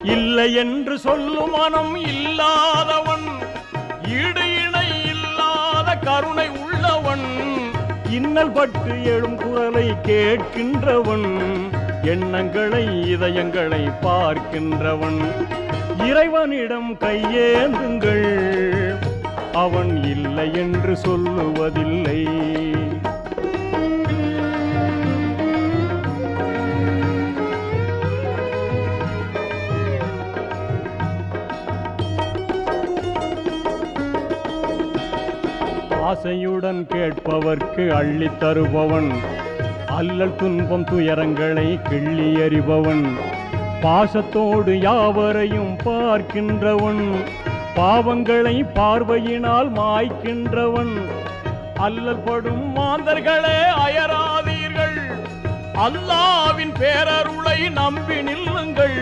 இல்லை என்று சொல்லும் மனம் இல்லாதவன், ஈடு இணை இல்லாத கருணை உள்ளவன், இன்னல் பட்டு எழும் குரலை கேட்கின்றவன், எண்ணங்களை இதயங்களை பார்க்கின்றவன். இறைவனிடம் கையேந்துங்கள், அவன் இல்லை என்று சொல்லுவதில்லை. ஆசையுடன் கேட்பவர்க்கு அள்ளித் தருபவன், அல்லல் துன்பம் துயரங்களை கிள்ளி எறிபவன், பாசத்தோடு யாவரையும் பார்க்கின்றவன், பாவங்களை பார்வையினால் மாய்க்கின்றவன். அல்லல் படும் மாந்தர்களே அயராதீர்கள், அல்லாவின் பேரருளை நம்பி நில்லுங்கள்.